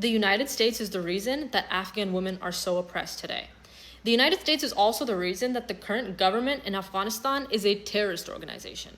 The United States is the reason that Afghan women are so oppressed today. The United States is also the reason that the current government in Afghanistan is a terrorist organization.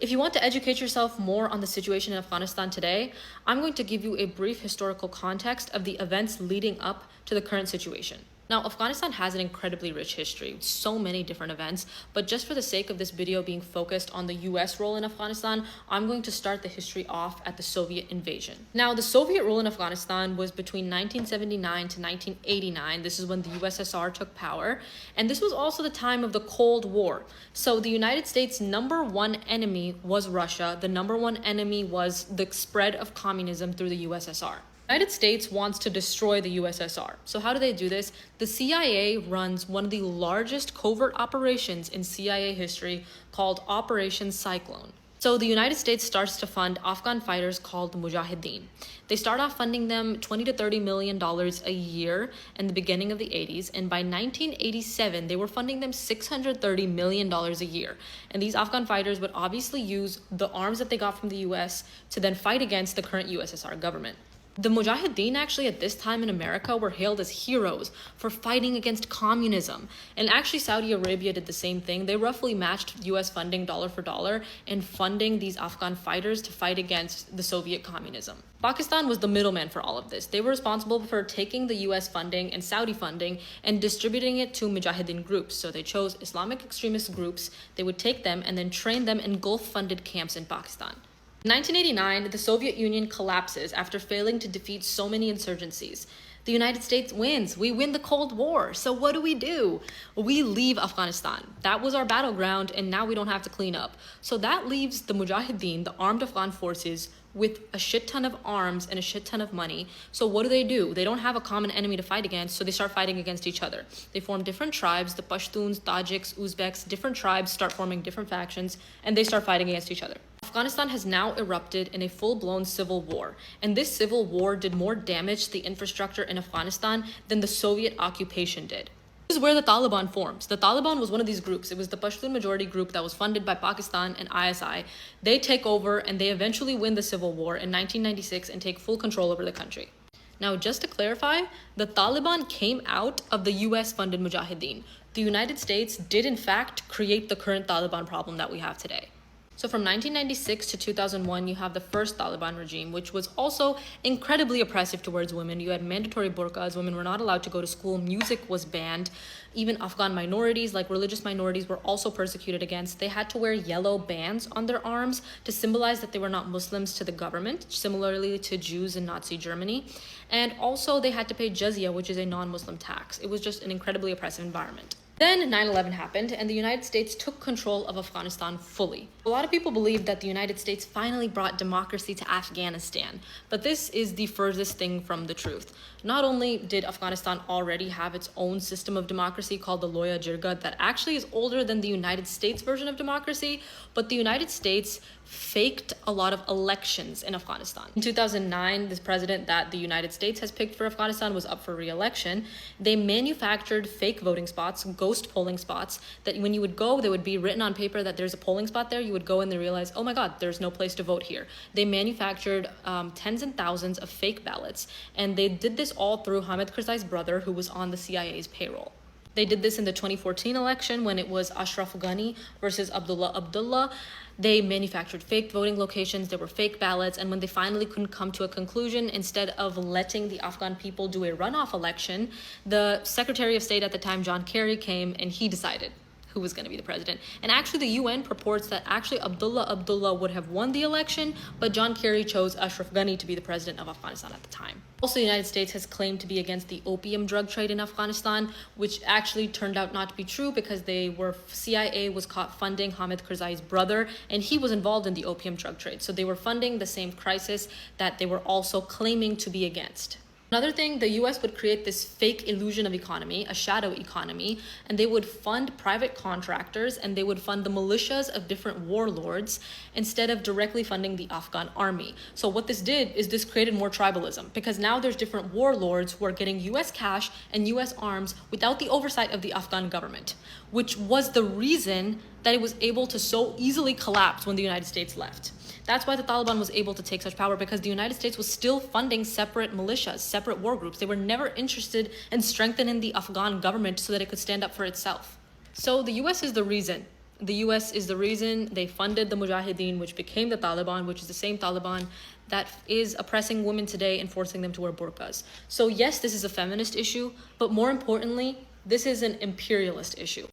If you want to educate yourself more on the situation in Afghanistan today, I'm going to give you a brief historical context of the events leading up to the current situation. Now, Afghanistan has an incredibly rich history, so many different events, but just for the sake of this video being focused on the US role in Afghanistan, I'm going to start the history off at the Soviet invasion. Now, the Soviet rule in Afghanistan was between 1979 to 1989. This is when the USSR took power, and this was also the time of the Cold War. So the United States' number one enemy was Russia. The number one enemy was the spread of communism through the USSR. The United States wants to destroy the USSR. So how do they do this? The CIA runs one of the largest covert operations in CIA history called Operation Cyclone. So the United States starts to fund Afghan fighters called the Mujahideen. They start off funding them $20 to $30 million a year in the beginning of the 80s, and by 1987, they were funding them $630 million a year. And these Afghan fighters would obviously use the arms that they got from the US to then fight against the current USSR government. The Mujahideen actually at this time in America were hailed as heroes for fighting against communism. And actually Saudi Arabia did the same thing. They roughly matched US funding dollar for dollar in funding these Afghan fighters to fight against the Soviet communism. Pakistan was the middleman for all of this. They were responsible for taking the US funding and Saudi funding and distributing it to Mujahideen groups. So they chose Islamic extremist groups. They would take them and then train them in Gulf-funded camps in Pakistan. In 1989, the Soviet Union collapses after failing to defeat so many insurgencies. The United States wins. We win the Cold War. So what do? We leave Afghanistan. That was our battleground, and now we don't have to clean up. So that leaves the Mujahideen, the armed Afghan forces, with a shit ton of arms and a shit ton of money. So what do? They don't have a common enemy to fight against, so they start fighting against each other. They form different tribes, the Pashtuns, Tajiks, Uzbeks, different tribes start forming different factions, and they start fighting against each other. Afghanistan has now erupted in a full-blown civil war, and this civil war did more damage to the infrastructure in Afghanistan than the Soviet occupation did. This is where the Taliban forms. The Taliban was one of these groups. It was the Pashtun majority group that was funded by Pakistan and ISI. They take over and they eventually win the civil war in 1996 and take full control over the country. Now, just to clarify, the Taliban came out of the US-funded Mujahideen. The United States did in fact create the current Taliban problem that we have today. So from 1996 to 2001, you have the first Taliban regime, which was also incredibly oppressive towards women. You had mandatory burqas. Women were not allowed to go to school. Music was banned. Even Afghan minorities, like religious minorities, were also persecuted against. They had to wear yellow bands on their arms to symbolize that they were not Muslims to the government, similarly to Jews in Nazi Germany. And also they had to pay jizya, which is a non-Muslim tax. It was just an incredibly oppressive environment. Then 9/11 happened, and the United States took control of Afghanistan fully. A lot of people believe that the United States finally brought democracy to Afghanistan, but this is the furthest thing from the truth. Not only did Afghanistan already have its own system of democracy called the Loya Jirga that actually is older than the United States version of democracy, but the United States faked a lot of elections in Afghanistan. In 2009, this president that the United States has picked for Afghanistan was up for re-election. They manufactured fake voting spots, ghost polling spots, that when you would go, they would be written on paper that there's a polling spot there. You would go and they realize, oh my God, there's no place to vote here. They manufactured tens and thousands of fake ballots, and they did this all through Hamid Karzai's brother, who was on the CIA's payroll. They did this in the 2014 election when it was Ashraf Ghani versus Abdullah Abdullah. They manufactured fake voting locations, there were fake ballots, and when they finally couldn't come to a conclusion, instead of letting the Afghan people do a runoff election, the Secretary of State at the time, John Kerry, came and he decided who was going to be the president. And actually the UN purports that actually Abdullah would have won the election, but John Kerry chose Ashraf Ghani to be the president of Afghanistan at the time. Also, the United States has claimed to be against the opium drug trade in Afghanistan, which actually turned out not to be true because CIA was caught funding Hamid Karzai's brother, and he was involved in the opium drug trade. So they were funding the same crisis that they were also claiming to be against. Another thing, the US would create this fake illusion of economy, a shadow economy, and they would fund private contractors and they would fund the militias of different warlords instead of directly funding the Afghan army. So what this did is this created more tribalism because now there's different warlords who are getting US cash and US arms without the oversight of the Afghan government, which was the reason that it was able to so easily collapse when the United States left. That's why the Taliban was able to take such power, because the United States was still funding separate militias, separate war groups. They were never interested in strengthening the Afghan government so that it could stand up for itself. So the US is the reason. The US is the reason they funded the Mujahideen, which became the Taliban, which is the same Taliban that is oppressing women today and forcing them to wear burqas. So yes, this is a feminist issue, but more importantly, this is an imperialist issue.